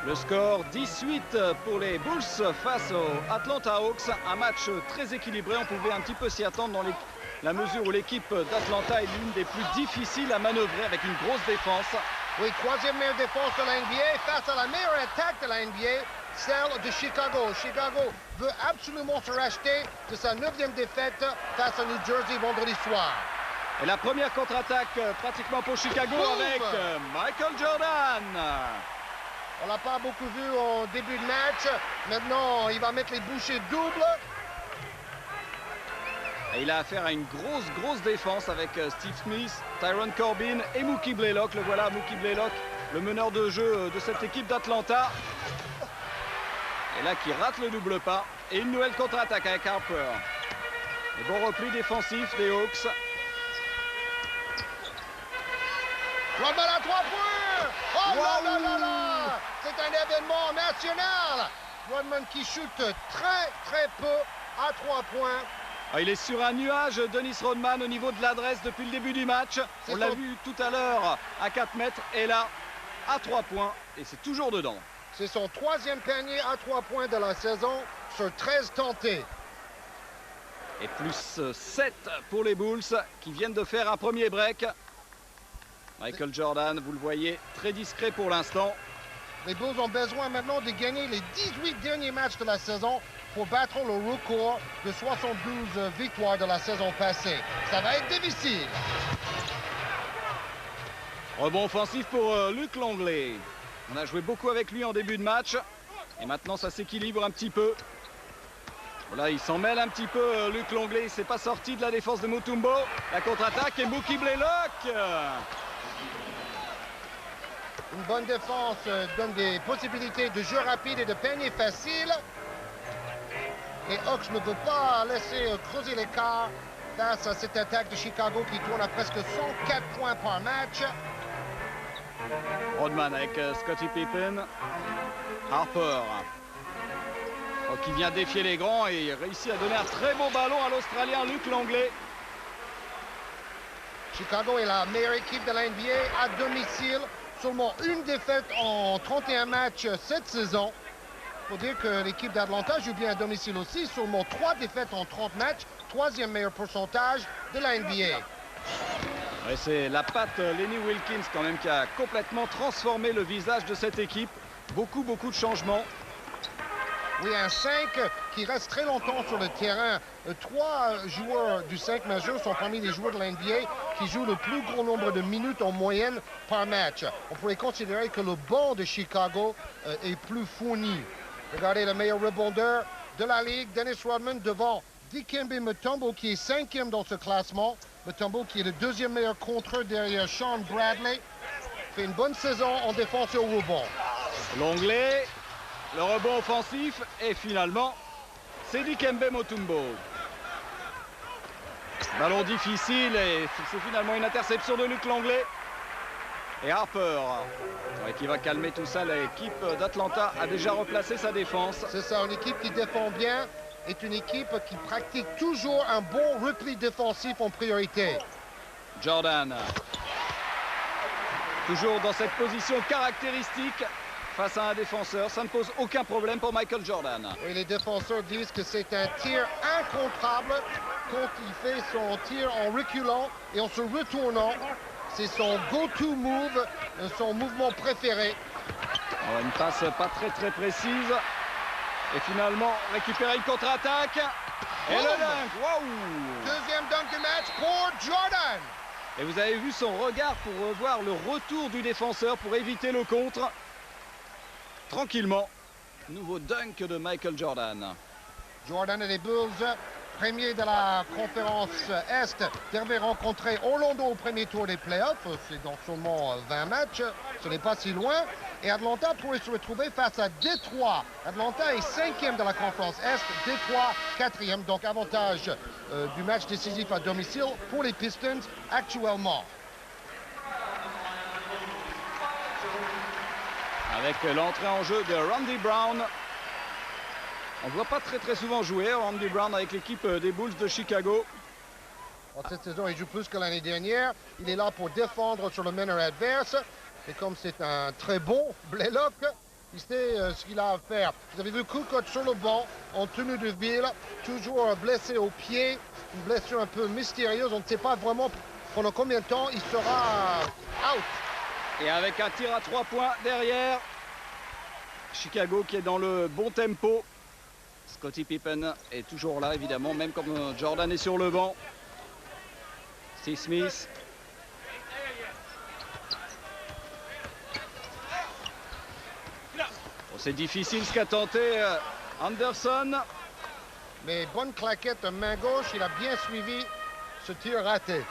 Le score 18 pour les Bulls face aux Atlanta Hawks. Un match très équilibré, on pouvait un petit peu s'y attendre dans la mesure où l'équipe d'Atlanta est l'une des plus difficiles à manœuvrer avec une grosse défense. Oui, troisième meilleure défense de la NBA face à la meilleure attaque de la NBA, celle de Chicago. Chicago veut absolument se racheter de sa 9e défaite face à New Jersey vendredi soir. Et la première contre-attaque pratiquement pour Chicago avec Michael Jordan. On l'a pas beaucoup vu au début de match. Maintenant, il va mettre les bouchées doubles. Et il a affaire à une grosse défense avec Steve Smith, Tyrone Corbin et Mookie Blaylock. Le voilà, Mookie Blaylock, le meneur de jeu de cette équipe d'Atlanta. Et là, qui rate le double pas. Et une nouvelle contre-attaque avec Harper. Les bons replis défensifs des Hawks. Rodman à 3 points! Oh là là là là! C'est un événement national! Rodman qui shoot très peu à 3 points. Ah, il est sur un nuage, Dennis Rodman, au niveau de l'adresse depuis le début du match. On l'a vu tout à l'heure à 4 mètres et là à 3 points. Et c'est toujours dedans. C'est son 3e panier à 3 points de la saison sur 13 tentés. Et plus 7 pour les Bulls qui viennent de faire un premier break. Michael Jordan, vous le voyez, très discret pour l'instant. Les Bulls ont besoin maintenant de gagner les 18 derniers matchs de la saison pour battre le record de 72 victoires de la saison passée. Ça va être difficile. Rebond offensif pour Luc Longley. On a joué beaucoup avec lui en début de match. Et maintenant, ça s'équilibre un petit peu. Voilà, il s'en mêle un petit peu, Luc Longley. Il ne s'est pas sorti de la défense de Mutombo. La contre-attaque et Mookie Blaylock. Une bonne défense donne des possibilités de jeu rapide et de panier facile. Les Hawks ne veulent pas laisser creuser l'écart face à cette attaque de Chicago qui tourne à presque 104 points par match. Rodman avec Scottie Pippen. Harper. Qui vient défier les grands et réussit à donner un très beau ballon à l'Australien Luc Longley. Chicago est la meilleure équipe de la NBA à domicile. Seulement une défaite en 31 matchs cette saison. Il faut dire que l'équipe d'Atlanta joue bien à domicile aussi. Seulement 3 défaites en 30 matchs. 3e meilleur pourcentage de la NBA. Ouais, c'est la patte Lenny Wilkins quand même qui a complètement transformé le visage de cette équipe. Beaucoup de changements. Oui, un 5 qui reste très longtemps sur le terrain. 3 joueurs du 5 majeur sont parmi les joueurs de la NBA qui jouent le plus gros nombre de minutes en moyenne par match. On pourrait considérer que le banc de Chicago est plus fourni. Regardez le meilleur rebondeur de la Ligue, Dennis Rodman, devant Dikembe Mutombo qui est 5e dans ce classement. Mutombo qui est le 2e meilleur contreur derrière Sean Bradley. Fait une bonne saison en défense et au rebond. Longley. Le rebond offensif et finalement, c'est Dikembe Mutombo. Ballon difficile et c'est finalement une interception de Luc Longley. Et Harper, qui va calmer tout ça. L'équipe d'Atlanta a déjà replacé sa défense. C'est ça, une équipe qui défend bien est une équipe qui pratique toujours un bon repli défensif en priorité. Jordan, toujours dans cette position caractéristique. Face à un défenseur, ça ne pose aucun problème pour Michael Jordan. Et les défenseurs disent que c'est un tir incontrable quand il fait son tir en reculant et en se retournant. C'est son go-to move, son mouvement préféré. Alors, une passe pas très précise. Et finalement, récupérer une contre-attaque. Et le dunk, waouh! Deuxième dunk du match pour Jordan. Et vous avez vu son regard pour revoir le retour du défenseur pour éviter le contre. Tranquillement, nouveau dunk de Michael Jordan. Jordan et les Bulls, premier de la conférence Est, devaient rencontrer Orlando au premier tour des playoffs. C'est dans seulement 20 matchs, ce n'est pas si loin. Et Atlanta pourrait se retrouver face à Détroit. Atlanta est 5e de la conférence Est, Détroit 4e. Donc avantage du match décisif à domicile pour les Pistons actuellement. Avec l'entrée en jeu de Randy Brown. On ne voit pas très souvent jouer Randy Brown avec l'équipe des Bulls de Chicago. Cette saison, il joue plus que l'année dernière. Il est là pour défendre sur le meneur adverse. Et comme c'est un très bon Blaylock, il sait ce qu'il a à faire. Vous avez vu Kukoc sur le banc, en tenue de ville, toujours blessé au pied. Une blessure un peu mystérieuse. On ne sait pas vraiment pendant combien de temps il sera out. Et avec un tir à 3 points derrière. Chicago qui est dans le bon tempo. Scottie Pippen est toujours là, évidemment, même comme Jordan est sur le banc. Steve Smith. Oh, c'est difficile ce qu'a tenté Anderson. Mais bonne claquette de main gauche, il a bien suivi ce tir raté.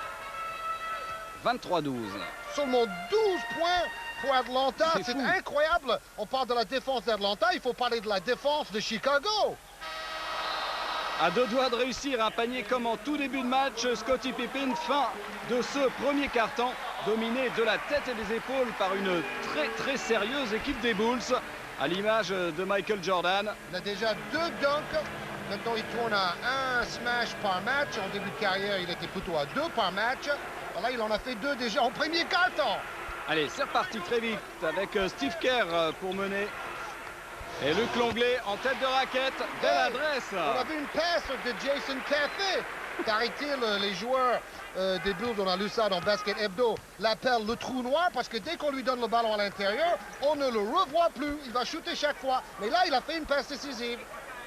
23-12. Seulement 12 points pour Atlanta, c'est fou. incroyable. On parle de la défense d'Atlanta, il faut parler de la défense de Chicago. À deux doigts de réussir un panier comme en tout début de match, Scottie Pippen, fin de ce premier quart-temps, dominé de la tête et des épaules par une très sérieuse équipe des Bulls, à l'image de Michael Jordan. Il a déjà 2 dunks. Maintenant, il tourne à 1 smash par match. En début de carrière, il était plutôt à 2 par match. Là, il en a fait 2 déjà en premier quart-temps. Allez, c'est reparti très vite avec Steve Kerr pour mener. Et Luc Longley en tête de raquette. Belle adresse. On a vu une passe de Jason Caffey. Paraît-il, les joueurs des Bulls, on a lu ça dans Basket Hebdo, l'appellent le trou noir parce que dès qu'on lui donne le ballon à l'intérieur, on ne le revoit plus. Il va shooter chaque fois. Mais là, il a fait une passe décisive.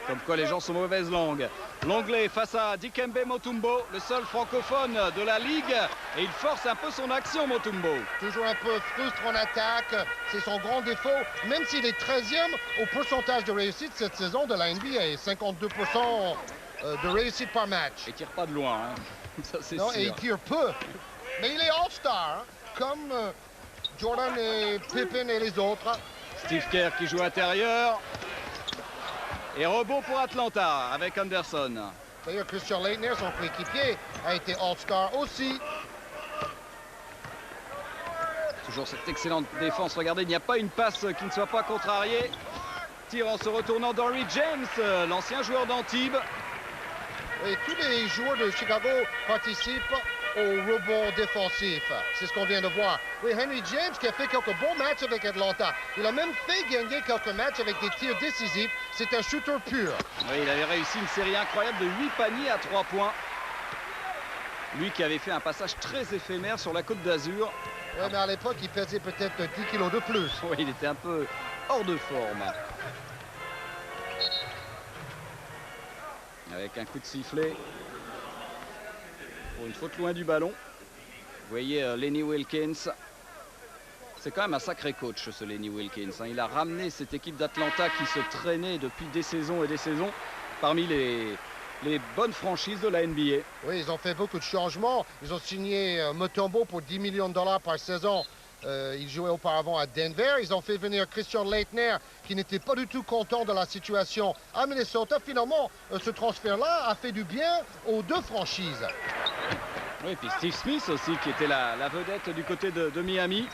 Comme quoi les gens sont mauvaise langue. Longley face à Dikembe Mutombo, le seul francophone de la ligue. Et il force un peu son action, Mutombo. Toujours un peu frustre en attaque. C'est son grand défaut. Même s'il est 13e au pourcentage de réussite cette saison de la NBA. 52% de réussite par match. Il tire pas de loin, hein. Ça c'est sûr. Et il tire peu. Mais il est All-Star, hein, comme Jordan et Pippen et les autres. Steve Kerr qui joue intérieur. Et rebond pour Atlanta avec Anderson. D'ailleurs, Christian Laettner, son coéquipier, a été All-Star aussi. Toujours cette excellente défense. Regardez, il n'y a pas une passe qui ne soit pas contrariée. Tire en se retournant d'Henry James, l'ancien joueur d'Antibes. Et tous les joueurs de Chicago participent au rebond défensif. C'est ce qu'on vient de voir. Oui, Henry James qui a fait quelques bons matchs avec Atlanta. Il a même fait gagner quelques matchs avec des tirs décisifs. C'est un shooter pur. Oui, il avait réussi une série incroyable de 8 paniers à 3 points. Lui qui avait fait un passage très éphémère sur la Côte d'Azur. Oui, mais à l'époque, il pesait peut-être 10 kilos de plus. Oui, il était un peu hors de forme. Avec un coup de sifflet pour une faute loin du ballon. Vous voyez Lenny Wilkins. C'est quand même un sacré coach, ce Lenny Wilkins. Il a ramené cette équipe d'Atlanta qui se traînait depuis des saisons et des saisons parmi les bonnes franchises de la NBA. Oui, ils ont fait beaucoup de changements. Ils ont signé Mutombo pour 10 millions de dollars par saison. Il jouait auparavant à Denver. Ils ont fait venir Christian Laettner, qui n'était pas du tout content de la situation à Minnesota. Finalement, ce transfert-là a fait du bien aux 2 franchises. Oui, et puis Steve Smith aussi, qui était la vedette du côté de Miami.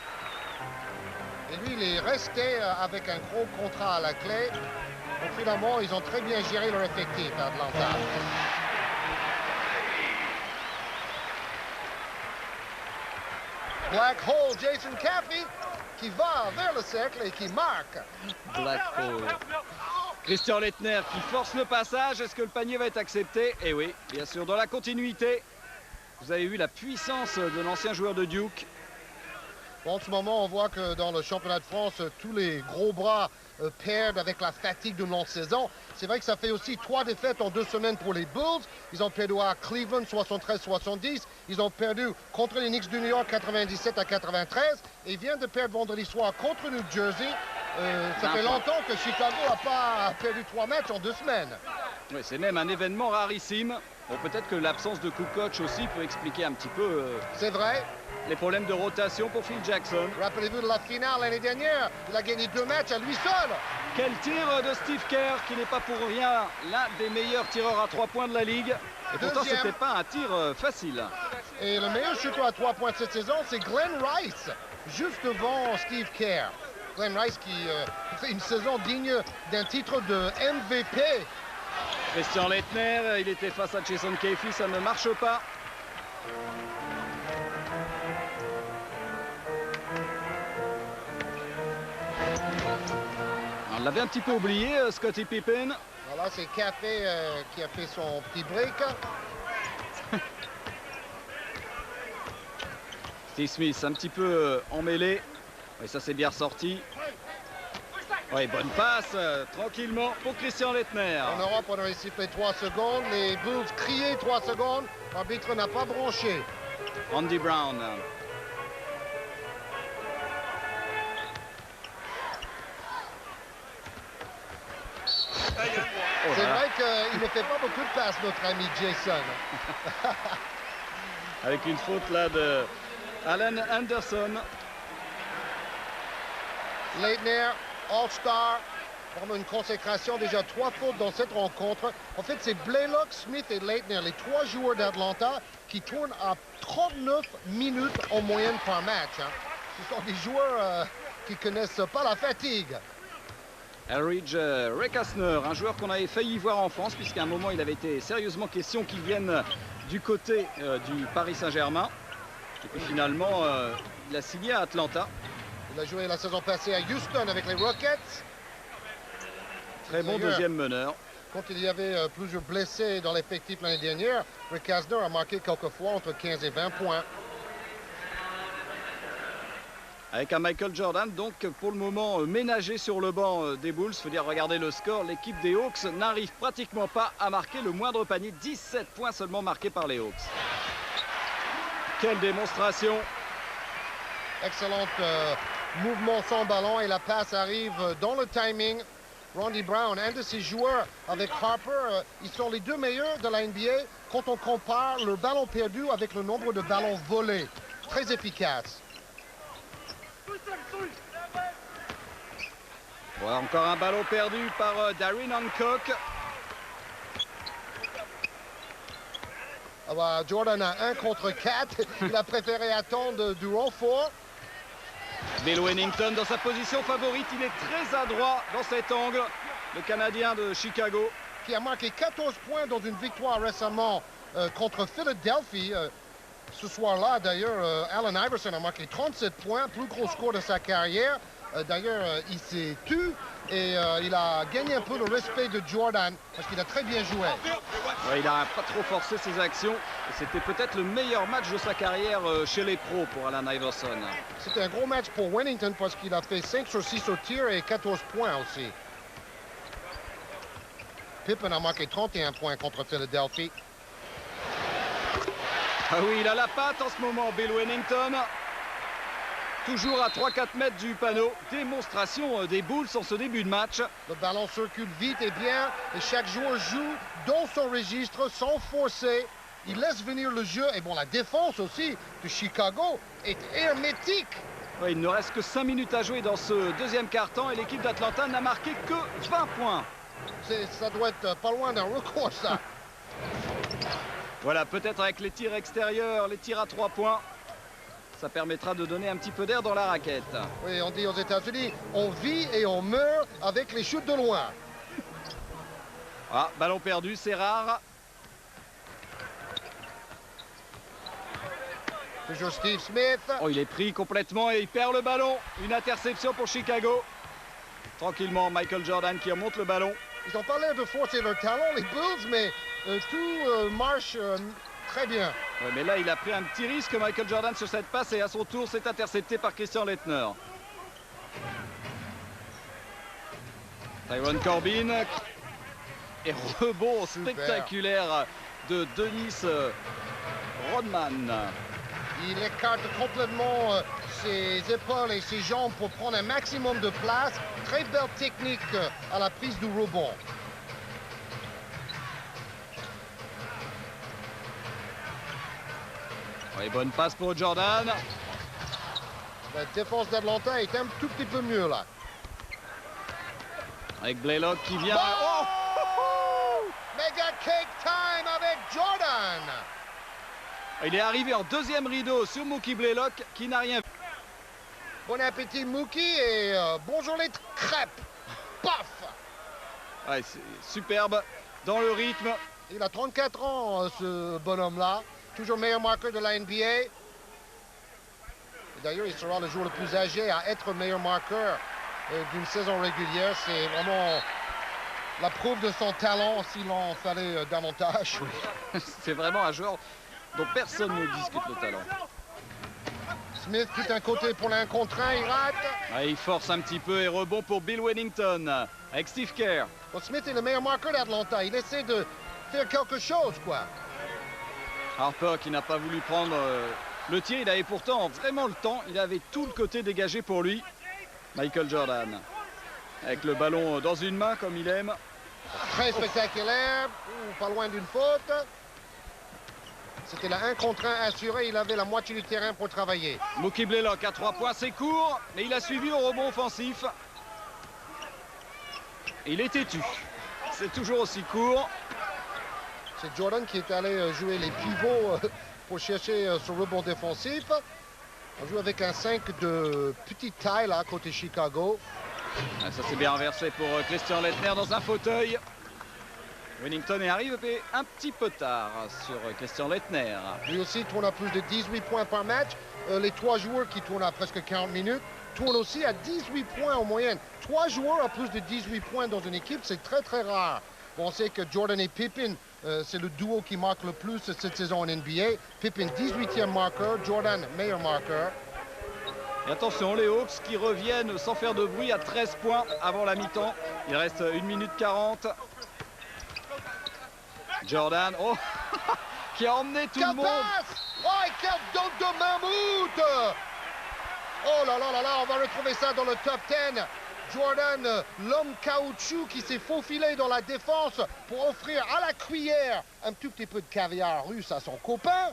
Et lui, il est resté avec un gros contrat à la clé. Donc finalement, ils ont très bien géré leur effectif à Atlanta. Black Hole, Jason Caffey, qui va vers le cercle et qui marque. Black Hole. Christian Laettner qui force le passage. Est-ce que le panier va être accepté? Eh oui, bien sûr, dans la continuité. Vous avez vu la puissance de l'ancien joueur de Duke. Bon, en ce moment, on voit que dans le championnat de France, tous les gros bras perdent avec la fatigue d'une longue saison. C'est vrai que ça fait aussi 3 défaites en 2 semaines pour les Bulls. Ils ont perdu à Cleveland 73-70. Ils ont perdu contre les Knicks du New York 97-93. Et viennent de perdre vendredi soir contre New Jersey. Ça fait longtemps que Chicago n'a pas perdu 3 matchs en 2 semaines. Oui, c'est même un événement rarissime. Bon, peut-être que l'absence de Kukoc aussi peut expliquer un petit peu C'est vrai. les problèmes de rotation pour Phil Jackson. Rappelez-vous de la finale l'année dernière. Il a gagné 2 matchs à lui seul. Quel tir de Steve Kerr, qui n'est pas pour rien l'un des meilleurs tireurs à 3 points de la Ligue. Et pourtant, ce n'était pas un tir facile. Et le meilleur shooter à 3 points de cette saison, c'est Glenn Rice, juste devant Steve Kerr. Glenn Rice qui fait une saison digne d'un titre de MVP. Christian Laettner, il était face à Jason Caffey, ça ne marche pas. On l'avait un petit peu oublié, Scottie Pippen. Voilà, c'est Café qui a fait son petit break. Steve Smith un petit peu emmêlé. Et ça c'est bien ressorti. Oui, bonne passe, tranquillement pour Christian Laettner. En Europe, on aurait sifflé 3 secondes. Les Bulls criaient 3 secondes. L'arbitre n'a pas branché. Randy Brown. C'est vrai qu'il ne fait pas beaucoup de passes, notre ami Jason. Avec une faute là de Alan Anderson. Laettner, All-Star, pendant une consécration, déjà 3 fautes dans cette rencontre. En fait, c'est Blaylock, Smith et Laettner, les 3 joueurs d'Atlanta, qui tournent à 39 minutes en moyenne par match. Hein. Ce sont des joueurs qui ne connaissent pas la fatigue. Elridge Rekasner, un joueur qu'on avait failli voir en France, puisqu'à un moment il avait été sérieusement question qu'il vienne du côté du Paris Saint-Germain. Et puis finalement, il a signé à Atlanta. Il a joué la saison passée à Houston avec les Rockets. Très bon deuxième meneur. Quand il y avait plusieurs blessés dans l'effectif l'année dernière, Rekasner a marqué quelquefois entre 15 et 20 points. Avec un Michael Jordan, donc pour le moment ménagé sur le banc des Bulls. Il faut dire, regardez le score, l'équipe des Hawks n'arrive pratiquement pas à marquer le moindre panier. 17 points seulement marqués par les Hawks. Quelle démonstration! Excellent mouvement sans ballon et la passe arrive dans le timing. Randy Brown, un de ses joueurs avec Harper, ils sont les 2 meilleurs de la NBA quand on compare le ballon perdu avec le nombre de ballons volés. Très efficace. Voilà, encore un ballon perdu par Darren Hancock. Ah bah, Jordan a 1 contre 4. Il a préféré attendre du renfort. Bill Wennington dans sa position favorite. Il est très adroit dans cet angle. Le Canadien de Chicago. Qui a marqué 14 points dans une victoire récemment contre Philadelphie. Ce soir-là, d'ailleurs, Allen Iverson a marqué 37 points, plus gros score de sa carrière. D'ailleurs, il s'est tu et il a gagné un peu le respect de Jordan parce qu'il a très bien joué. Ouais, il n'a pas trop forcé ses actions. C'était peut-être le meilleur match de sa carrière chez les pros pour Allen Iverson. C'était un gros match pour Wennington parce qu'il a fait 5 sur 6 au tir et 14 points aussi. Pippen a marqué 31 points contre Philadelphie. Ah oui, il a la patte en ce moment, Bill Wennington. Toujours à 3-4 mètres du panneau. Démonstration des Bulls en ce début de match. Le ballon circule vite et bien. Et chaque joueur joue dans son registre sans forcer. Il laisse venir le jeu. Et bon, la défense aussi de Chicago est hermétique. Ouais, il ne reste que 5 minutes à jouer dans ce deuxième quart-temps. Et l'équipe d'Atlanta n'a marqué que 20 points. Ça doit être pas loin d'un record, ça. Voilà, peut-être avec les tirs extérieurs, les tirs à 3 points. Ça permettra de donner un petit peu d'air dans la raquette. Oui, on dit aux États-Unis, on vit et on meurt avec les chutes de loin. Ah, ballon perdu, c'est rare. Toujours Steve Smith. Oh, il est pris complètement et il perd le ballon. Une interception pour Chicago. Tranquillement, Michael Jordan qui remonte le ballon. Ils ont pas l'air de forcer leur talent, les Bulls, mais tout marche très bien. Ouais, mais là, il a pris un petit risque, Michael Jordan, sur cette passe et à son tour, c'est intercepté par Christian Laettner. Tyrone Corbin. Et rebond spectaculaire de Dennis Rodman. Il écarte complètement ses épaules et ses jambes pour prendre un maximum de place. Très belle technique à la prise du rebond. Ouais, bonne passe pour Jordan. La défense d'Atlanta est un tout petit peu mieux là. Avec Blaylock qui vient. Oh! Mega cake time avec Jordan. Il est arrivé en deuxième rideau sur Mookie Blaylock qui n'a rien vu. Bon appétit Mookie et bonjour les crêpes. Paf! Ouais, c'est superbe dans le rythme. Il a 34 ans ce bonhomme-là. toujours meilleur marqueur de la NBA. D'ailleurs, il sera le joueur le plus âgé à être meilleur marqueur d'une saison régulière. C'est vraiment la preuve de son talent s'il en fallait davantage. C'est vraiment un joueur dont personne ne discute le talent. Smith quitte un côté pour l'un contre un, il rate. Ah, il force un petit peu et rebond pour Bill Wennington avec Steve Kerr. Bon, Smith est le meilleur marqueur d'Atlanta. Il essaie de faire quelque chose, quoi. Harper qui n'a pas voulu prendre le tir. Il avait pourtant vraiment le temps. Il avait tout le côté dégagé pour lui. Michael Jordan avec le ballon dans une main comme il aime. Très spectaculaire. Pas loin d'une faute. C'était la 1 contre 1 assuré. Il avait la moitié du terrain pour travailler. Mookie Blaylock à 3 points. C'est court, mais il a suivi le rebond offensif. Il est têtu. C'est toujours aussi court. C'est Jordan qui est allé jouer les pivots pour chercher ce rebond défensif. On joue avec un 5 de petite taille là, côté Chicago. Ah, ça s'est bien inversé pour Christian Laettner dans un fauteuil. Wennington est arrivé un petit peu tard sur Christian Laettner. Lui aussi tourne à plus de 18 points par match. Les 3 joueurs qui tournent à presque 40 minutes tournent aussi à 18 points en moyenne. 3 joueurs à plus de 18 points dans une équipe, c'est très très rare. Bon, on sait que Jordan et Pippen, c'est le duo qui marque le plus cette saison en NBA. Pippen, 18e marqueur, Jordan, meilleur marqueur. Et attention, les Hawks qui reviennent sans faire de bruit à 13 points avant la mi-temps. Il reste 1 minute 40. Jordan, oh, qui a emmené tout le monde. Oh, et quel dunk de mammouth! Oh là là là là, on va retrouver ça dans le top 10. Jordan, l'homme caoutchouc qui s'est faufilé dans la défense pour offrir à la cuillère un tout petit peu de caviar russe à son copain.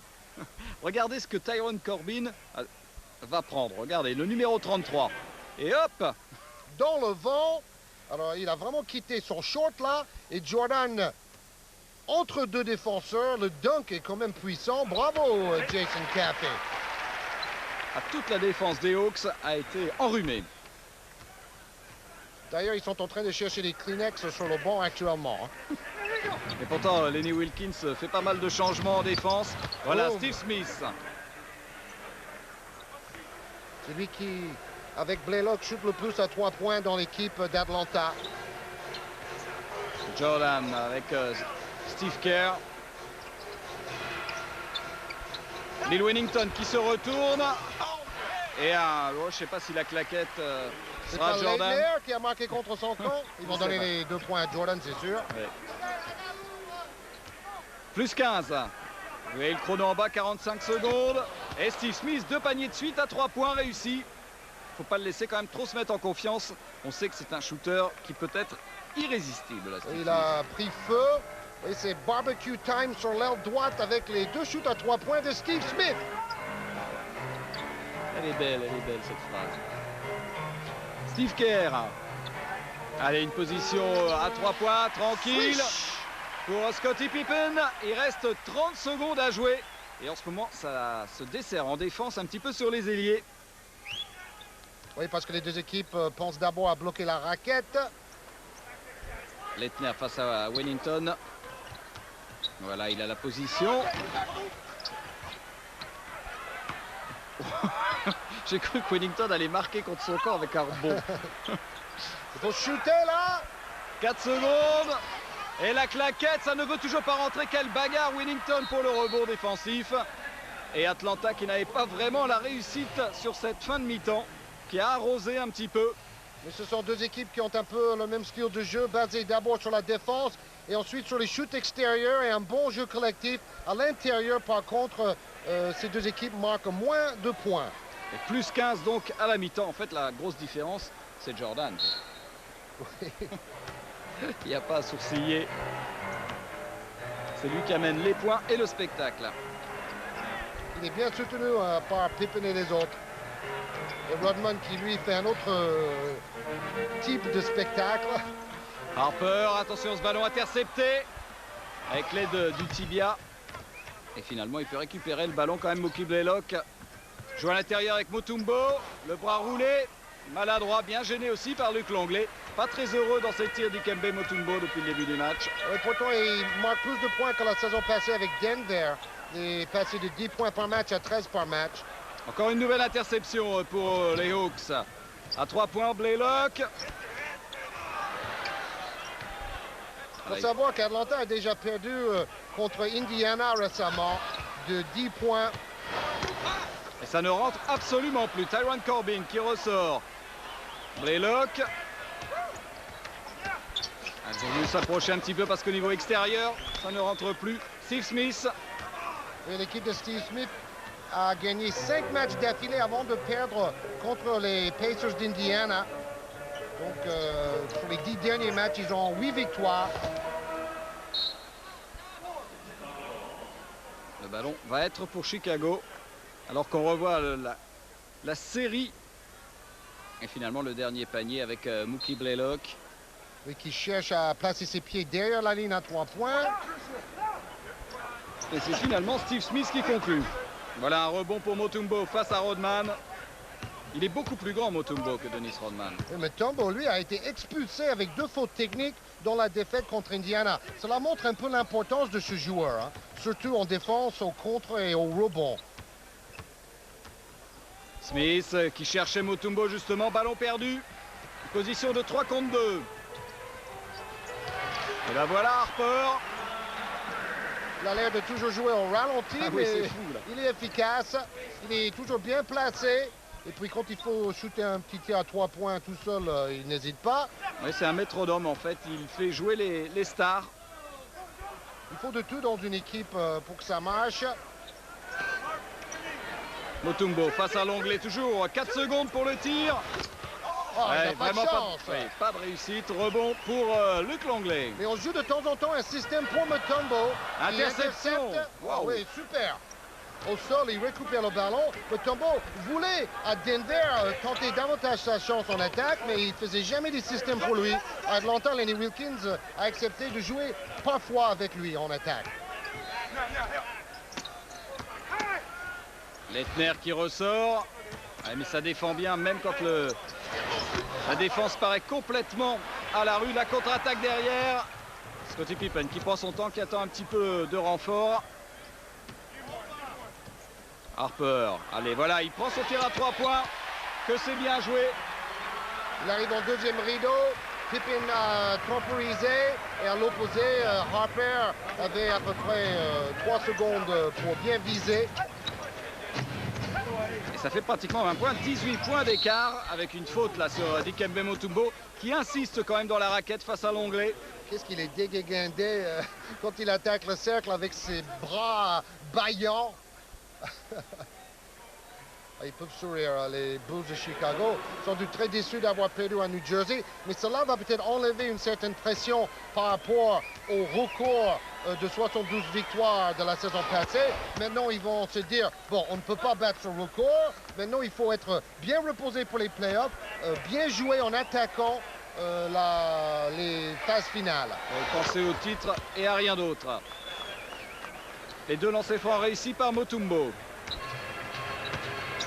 Regardez ce que Tyrone Corbin va prendre. Regardez, le numéro 33. Et hop! Dans le vent. Alors, il a vraiment quitté son short là. Et Jordan, entre deux défenseurs, le dunk est quand même puissant. Bravo, Jason Caffey. Toute la défense des Hawks a été enrhumée. D'ailleurs, ils sont en train de chercher des Kleenex sur le banc actuellement. Et pourtant, Lenny Wilkins fait pas mal de changements en défense. Voilà, oh. Steve Smith. C'est lui qui, avec Blaylock, shoot le plus à 3 points dans l'équipe d'Atlanta. Jordan avec Steve Kerr. Bill Wennington qui se retourne. Et je ne sais pas si la claquette sera Jordan. C'est Laettner qui a marqué contre son camp. Ils vont donner les 2 points à Jordan, c'est sûr. Ouais. Plus 15. Vous voyez le chrono en bas, 45 secondes. Et Steve Smith, 2 paniers de suite à 3 points réussis. Il ne faut pas le laisser quand même trop se mettre en confiance. On sait que c'est un shooter qui peut être irrésistible. Là, il a pris feu. Et c'est barbecue time sur l'aile droite avec les 2 shoots à 3 points de Steve Smith. Elle est belle cette phrase. Steve Kerr. Allez, une position à 3 points, tranquille. Swish. Pour Scottie Pippen, il reste 30 secondes à jouer. Et en ce moment, ça se dessert en défense un petit peu sur les ailiers. Oui, parce que les 2 équipes pensent d'abord à bloquer la raquette. Laettner face à Wennington. Voilà, il a la position. J'ai cru que Wennington allait marquer contre son corps avec un rebond. Il faut shooter là. 4 secondes. Et la claquette, ça ne veut toujours pas rentrer. Quelle bagarre Wennington pour le rebond défensif. Et Atlanta qui n'avait pas vraiment la réussite sur cette fin de mi-temps, qui a arrosé un petit peu. Mais ce sont 2 équipes qui ont un peu le même style de jeu, basé d'abord sur la défense et ensuite sur les shoots extérieurs et un bon jeu collectif. À l'intérieur, par contre, ces 2 équipes marquent moins de points. Et plus 15 donc à la mi-temps. En fait, la grosse différence, c'est Jordan. Oui. Il n'y a pas à sourciller. C'est lui qui amène les points et le spectacle. Il est bien soutenu par Pippen et les autres. Et Rodman qui lui fait un autre type de spectacle. Harper, attention ce ballon intercepté avec l'aide du tibia. Et finalement il peut récupérer le ballon quand même. Mookie Blaylock joue à l'intérieur avec Mutombo. Le bras roulé, maladroit, bien gêné aussi par Luc Longley. Pas très heureux dans ses tirs d'Ikembe Mutombo depuis le début du match. Et pourtant il marque plus de points que la saison passée avec Denver. est passé de 10 points par match à 13 par match. Encore une nouvelle interception pour les Hawks. À 3 points, Blaylock. Il faut savoir qu'Atlanta a déjà perdu contre Indiana récemment de 10 points. Et ça ne rentre absolument plus. Tyrone Corbin qui ressort. Blaylock. Ils ont voulu s'approcher un petit peu parce qu'au niveau extérieur, ça ne rentre plus. Steve Smith. L'équipe de Steve Smith a gagné 5 matchs d'affilée avant de perdre contre les Pacers d'Indiana. Donc, sur les 10 derniers matchs, ils ont 8 victoires. Le ballon va être pour Chicago. Alors qu'on revoit la série. Et finalement, le dernier panier avec Mookie Blaylock. Oui, qui cherche à placer ses pieds derrière la ligne à 3 points. Et c'est finalement Steve Smith qui conclut. Voilà un rebond pour Mutombo face à Rodman. Il est beaucoup plus grand, Mutombo, que Dennis Rodman. Oui, mais Mutombo, lui, a été expulsé avec 2 fautes techniques dans la défaite contre Indiana. Cela montre un peu l'importance de ce joueur, hein, surtout en défense, au contre et au rebond. Smith qui cherchait Mutombo justement, ballon perdu. Position de 3 contre 2. Et là voilà Harper. Il a l'air de toujours jouer au ralenti, mais c'est fou, là. Il est efficace. Il est toujours bien placé. Et puis quand il faut shooter un petit tir à 3 points tout seul, il n'hésite pas. Oui, c'est un métronome en fait. Il fait jouer les stars. Il faut de tout dans une équipe pour que ça marche. Mutombo face à l'onglet toujours. 4 secondes pour le tir. Oh, il n'a pas de chance. Pas de réussite. Rebond pour Luc Longley. Mais on joue de temps en temps un système pour Mutombo. Interception. Wow. Oui, super. Au sol, il récupère le ballon. Mutombo voulait à Denver tenter davantage sa chance en attaque, mais il ne faisait jamais des systèmes pour lui. À Atlanta, Lenny Wilkins a accepté de jouer parfois avec lui en attaque. Leitner qui ressort. Ouais, mais ça défend bien, même quand la défense paraît complètement à la rue. La contre-attaque derrière. Scottie Pippen qui prend son temps, qui attend un petit peu de renfort. Harper, allez, voilà, il prend son tir à 3 points. Que c'est bien joué. Il arrive en deuxième rideau. Pippen a temporisé. Et à l'opposé, Harper avait à peu près 3 secondes pour bien viser. Et ça fait pratiquement 20 points, 18 points d'écart avec une faute là sur Dikembe Mutombo qui insiste quand même dans la raquette face à l'onglet. Qu'est-ce qu'il est dégagandé quand il attaque le cercle avec ses bras baillants. Ils peuvent sourire, les Bulls de Chicago sont très déçus d'avoir perdu à New Jersey, mais cela va peut-être enlever une certaine pression par rapport au record de 72 victoires de la saison passée. Maintenant, ils vont se dire, bon, on ne peut pas battre ce record. Maintenant, il faut être bien reposé pour les playoffs, bien jouer en attaquant les phases finales. Penser au titre et à rien d'autre. Les 2 lancers francs réussis par Mutombo.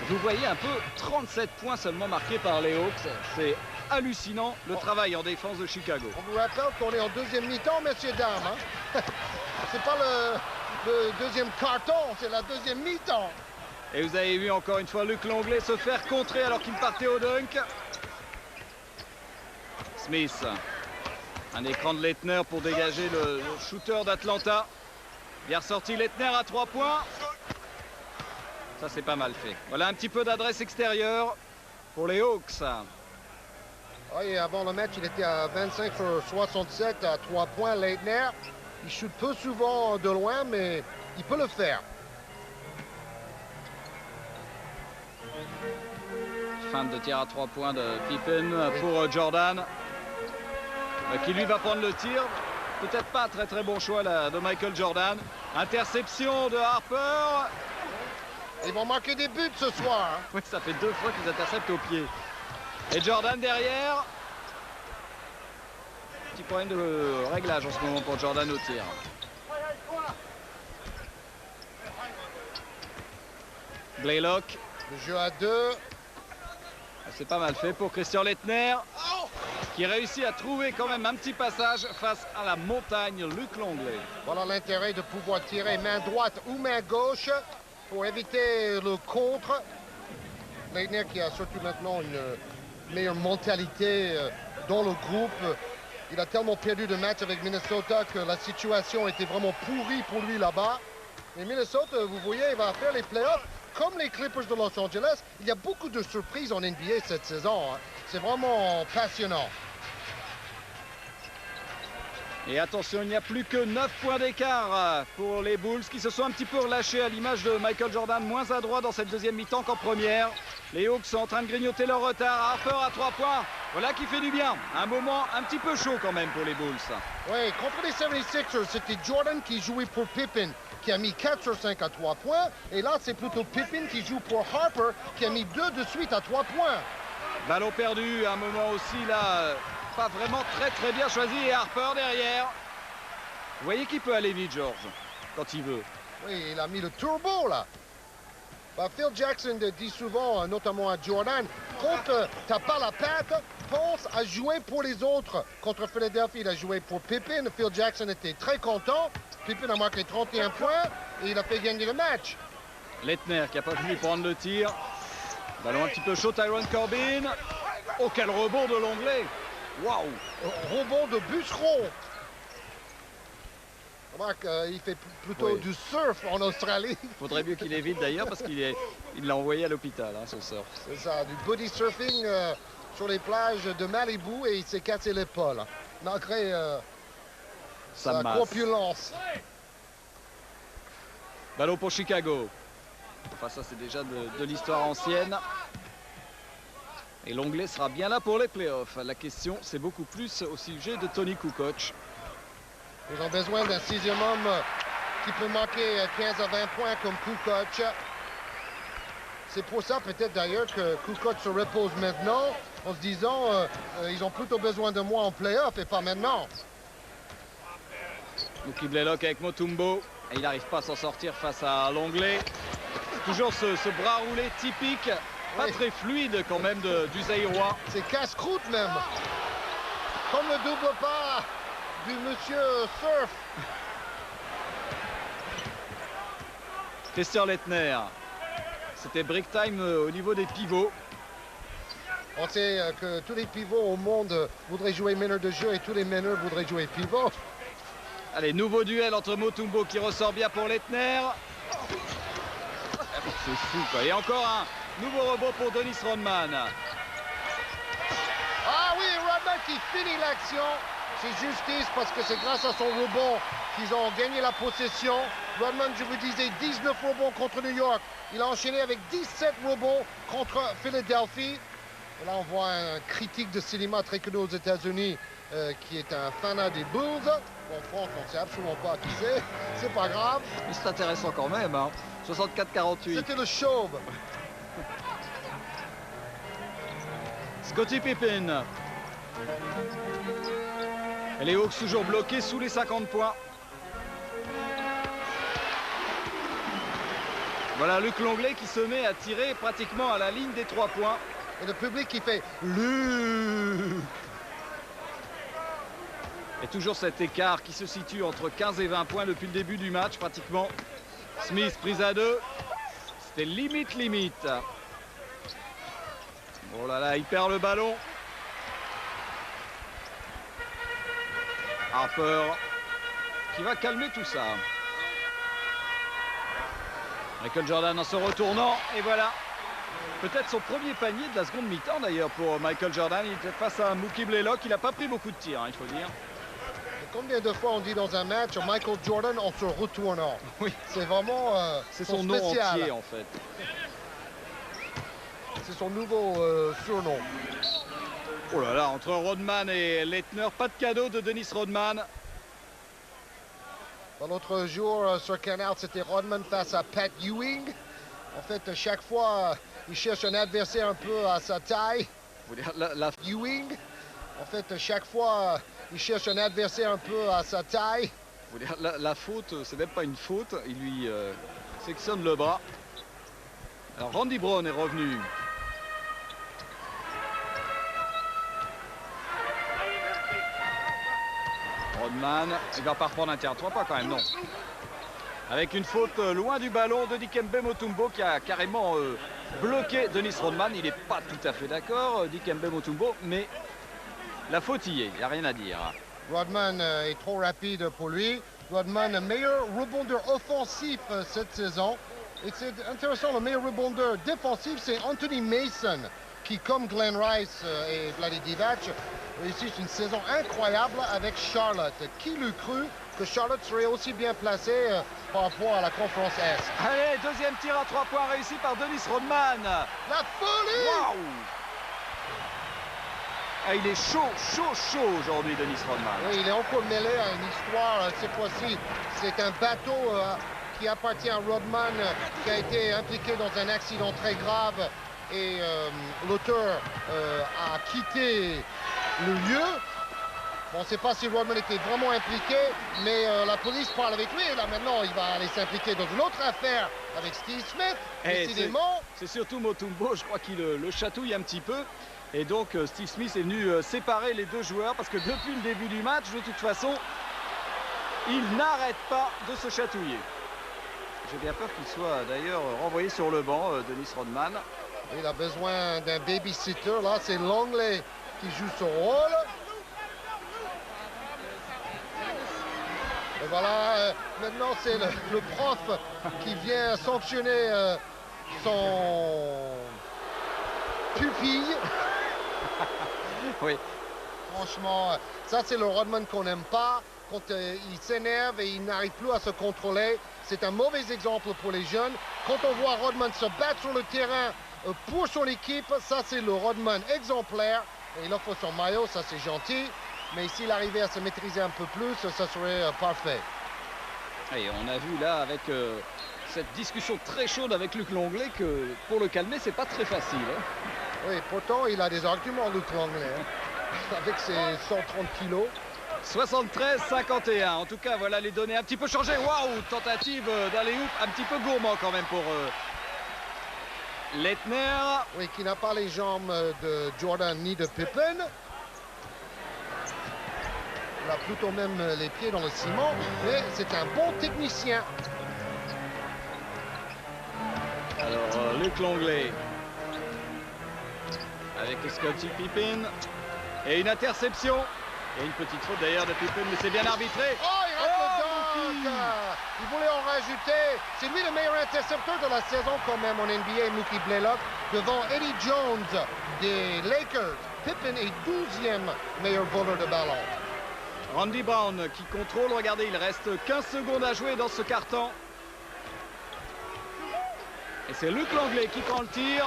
Vous voyez un peu 37 points seulement marqués par les Hawks. C'est hallucinant le travail en défense de Chicago. On vous rappelle qu'on est en deuxième mi-temps, messieurs, dames. Hein? C'est pas le deuxième carton, c'est la deuxième mi-temps. Et vous avez vu encore une fois Luc Longley se faire contrer alors qu'il partait au dunk. Smith. Un écran de Leitner pour dégager le shooter d'Atlanta. Bien ressorti Leitner à 3 points. Ça, c'est pas mal fait. Voilà un petit peu d'adresse extérieure pour les Hawks. Oui, avant le match, il était à 25 sur 67 à 3 points. Leitner, il shoot peu souvent de loin, mais il peut le faire. Fin de tir à 3 points de Pippen pour Jordan. Qui lui va prendre le tir. Peut-être pas très bon choix là, de Michael Jordan. Interception de Harper. Ils vont marquer des buts ce soir. Hein. Oui, ça fait 2 fois qu'ils interceptent au pied. Et Jordan derrière. Petit problème de réglage en ce moment pour Jordan au tir. Blaylock. Le jeu à 2. C'est pas mal fait pour Christian Leitner. qui réussit à trouver quand même un petit passage face à la montagne Luc Longley. Voilà l'intérêt de pouvoir tirer main droite ou main gauche pour éviter le contre. Leitner qui a surtout maintenant une meilleure mentalité dans le groupe. Il a tellement perdu de matchs avec Minnesota que la situation était vraiment pourrie pour lui là-bas. Et Minnesota, vous voyez, il va faire les playoffs comme les Clippers de Los Angeles. Il y a beaucoup de surprises en NBA cette saison. Hein. C'est vraiment passionnant. Et attention, il n'y a plus que 9 points d'écart pour les Bulls qui se sont un petit peu relâchés à l'image de Michael Jordan, moins adroit dans cette deuxième mi-temps qu'en première. Les Hawks sont en train de grignoter leur retard. Harper à 3 points. Voilà qui fait du bien. Un moment un petit peu chaud quand même pour les Bulls. Oui, contre les 76ers, c'était Jordan qui jouait pour Pippen, qui a mis 4 sur 5 à 3 points. Et là, c'est plutôt Pippen qui joue pour Harper, qui a mis 2 de suite à 3 points. Ballon perdu, un moment aussi là, pas vraiment très bien choisi. Et Harper derrière. Vous voyez qu'il peut aller vite, George, quand il veut. Oui, il a mis le turbo là. Bah, Phil Jackson dit souvent, notamment à Jordan, quand t'as pas la patte, pense à jouer pour les autres. Contre Philadelphie, il a joué pour Pippen. Phil Jackson était très content. Pippen a marqué 31 points et il a fait gagner le match. Leitner qui n'a pas voulu prendre le tir. Ballon un petit peu chaud, Tyrone Corbin. Oh, quel rebond de Longley. Waouh. Rebond de bûcheron. Remarque, il fait plutôt du surf en Australie. Faudrait mieux qu'il évite d'ailleurs parce qu'il l'a envoyé à l'hôpital, hein, ce surf. C'est ça, du body surfing sur les plages de Malibu et il s'est cassé l'épaule. Malgré sa corpulence. Ballon pour Chicago. Enfin, ça c'est déjà de l'histoire ancienne. Et Longley sera bien là pour les playoffs. La question, c'est beaucoup plus au sujet de Tony Kukoc. Ils ont besoin d'un 6e homme qui peut marquer 15 à 20 points comme Kukoc. C'est pour ça peut-être d'ailleurs que Kukoc se repose maintenant en se disant ils ont plutôt besoin de moi en playoff et pas maintenant. Mookie Blaylock avec Mutombo. Et il n'arrive pas à s'en sortir face à Longley. Toujours ce bras roulé typique. Pas très fluide quand même du Zaïrois. C'est casse-croûte même. Comme le double pas du monsieur Surf. Christian Leitner. C'était break time au niveau des pivots. On sait que tous les pivots au monde voudraient jouer meneur de jeu et tous les meneurs voudraient jouer pivot. Allez, nouveau duel entre Mutombo qui ressort bien pour Leitner. C'est fou quoi. Et encore un nouveau rebond pour Dennis Rodman. Ah oui, Rodman qui finit l'action. C'est justice parce que c'est grâce à son rebond qu'ils ont gagné la possession. Rodman, je vous disais, 19 rebonds contre New York. Il a enchaîné avec 17 rebonds contre Philadelphie. Et là, on voit un critique de cinéma très connu aux États-Unis qui est un fanat des Bulls. Bon, Franck, on ne sait absolument pas qui c'est. C'est pas grave. Mais c'est intéressant quand même, hein. 64-48. C'était le chauve. Scottie Pippen. Et les Hawks toujours bloqués sous les 50 points. Voilà Luc Longley qui se met à tirer pratiquement à la ligne des 3 points. Et le public qui fait Luc. Et toujours cet écart qui se situe entre 15 et 20 points depuis le début du match pratiquement. Smith prise à 2. C'était limite. Oh là là, il perd le ballon. Harper qui va calmer tout ça. Michael Jordan en se retournant. Et voilà. Peut-être son premier panier de la seconde mi-temps d'ailleurs pour Michael Jordan. Il était face à Mookie Blaylock. Il n'a pas pris beaucoup de tirs, hein, il faut dire. Combien de fois on dit dans un match Michael Jordan en se retournant? Oui. C'est vraiment c'est son nom spécial. entier en fait. C'est son nouveau surnom. Oh là là, entre Rodman et Leitner, pas de cadeau de Dennis Rodman. L'autre jour sur Canal, c'était Rodman face à Pat Ewing. En fait, chaque fois, il cherche un adversaire un peu à sa taille. Vous dire Ewing. En fait, chaque fois, il cherche un adversaire un peu à sa taille. Vous dire la faute, c'est même pas une faute. Il lui sectionne le bras. Alors Randy Brown est revenu. Rodman, il va pas reprendre un tir à 3 points quand même, non. Avec une faute loin du ballon de Dikembe Mutombo qui a carrément bloqué Dennis Rodman. Il n'est pas tout à fait d'accord, Dikembe Mutombo, mais la faute y est, il n'y a rien à dire. Rodman est trop rapide pour lui. Rodman, meilleur rebondeur offensif cette saison. Et c'est intéressant, le meilleur rebondeur défensif, c'est Anthony Mason, qui, comme Glenn Rice et Vlade Divac, réussit une saison incroyable avec Charlotte. Qui l'eût cru que Charlotte serait aussi bien placée par rapport à la conférence Est? Allez, deuxième tir à 3 points réussi par Dennis Rodman. La folie! Waouh! Ah, il est chaud aujourd'hui, Dennis Rodman. Oui, il est encore mêlé à une histoire. Cette fois-ci, c'est un bateau qui appartient à Rodman, qui a été impliqué dans un accident très grave. Et l'auteur a quitté le lieu. Bon, on ne sait pas si Rodman était vraiment impliqué, mais la police parle avec lui. Et là, maintenant, il va aller s'impliquer dans une autre affaire avec Steve Smith. Décidément. C'est surtout Mutombo, je crois qu'il le chatouille un petit peu. Et donc, Steve Smith est venu séparer les deux joueurs parce que depuis le début du match, de toute façon, il n'arrête pas de se chatouiller. J'ai bien peur qu'il soit d'ailleurs renvoyé sur le banc, Dennis Rodman. Il a besoin d'un babysitter. Là, c'est Longley qui joue son rôle. Et voilà, maintenant, c'est le prof qui vient sanctionner son pupille. Oui. Franchement, ça, c'est le Rodman qu'on n'aime pas. Quand il s'énerve et il n'arrive plus à se contrôler, c'est un mauvais exemple pour les jeunes. Quand on voit Rodman se battre sur le terrain pour son équipe, ça, c'est le Rodman exemplaire. Et il offre son maillot, ça, c'est gentil. Mais s'il arrivait à se maîtriser un peu plus, ça serait parfait. Et on a vu là, avec cette discussion très chaude avec Luc Longley, que pour le calmer, c'est pas très facile. Hein. Oui, pourtant, il a des arguments, Luc Longley, hein, avec ses 130 kilos. 73-51. En tout cas, voilà les données un petit peu changées. Waouh, tentative d'alley-oop un petit peu gourmand quand même pour Laettner. Oui, qui n'a pas les jambes de Jordan ni de Pippen. Il a plutôt même les pieds dans le ciment, mais c'est un bon technicien. Alors, Luc Longley avec Scottie Pippen et une interception. Et une petite faute d'ailleurs de Pippen, mais c'est bien arbitré. Oh, il rate le dunk! Il voulait en rajouter. C'est lui le meilleur intercepteur de la saison quand même en NBA, Mookie Blaylock, devant Eddie Jones des Lakers. Pippen est 12e meilleur voleur de ballon. Randy Brown qui contrôle, regardez, il reste 15 secondes à jouer dans ce quart-temps. Et c'est Luc Longley qui prend le tir.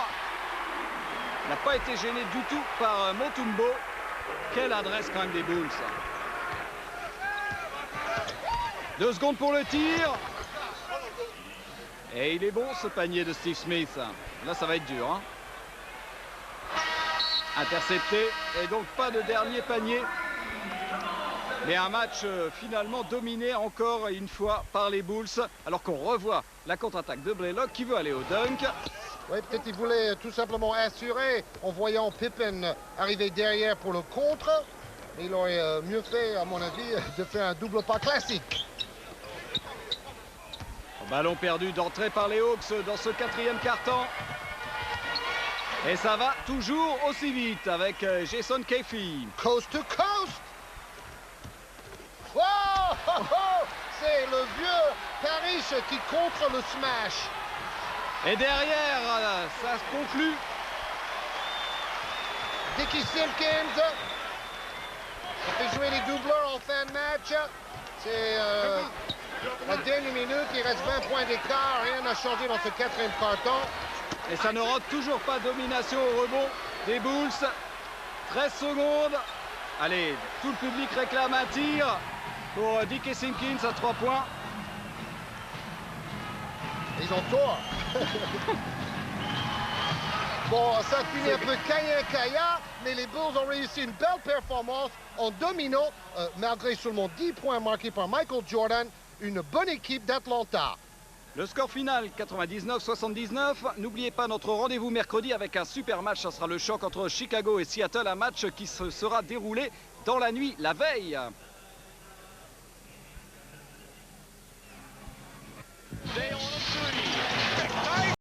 Il n'a pas été gêné du tout par Mutombo. Quelle adresse quand même des Bulls. 2 secondes pour le tir. Et il est bon ce panier de Steve Smith. Là ça va être dur. Hein. Intercepté. Et donc pas de dernier panier. Mais un match finalement dominé encore une fois par les Bulls. Alors qu'on revoit la contre-attaque de Blaylock qui veut aller au dunk. Oui, peut-être qu'il voulait tout simplement assurer en voyant Pippen arriver derrière pour le contre. Il aurait mieux fait, à mon avis, de faire un double pas classique. Ballon perdu d'entrée par les Hawks dans ce 4e quart-temps. Et ça va toujours aussi vite avec Jason Caffey. Coast to coast. Oh, c'est le vieux Parrish qui contre le smash. Et derrière, ça se conclut. Dickie Simpkins. Ça fait jouer les doubleurs en fin de match. C'est la dernière minute. Il reste 20 points d'écart. Rien n'a changé dans ce 4e quart-temps. Et ça ne rate toujours pas domination au rebond des Bulls. 13 secondes. Allez, tout le public réclame un tir pour Dickie Simpkins à 3 points. Ils ont tort. Bon, ça finit un peu kaya, mais les Bulls ont réussi une belle performance en dominant, malgré seulement 10 points marqués par Michael Jordan, une bonne équipe d'Atlanta. Le score final, 99-79. N'oubliez pas notre rendez-vous mercredi avec un super match. Ça sera le choc entre Chicago et Seattle, un match qui se sera déroulé dans la nuit, la veille.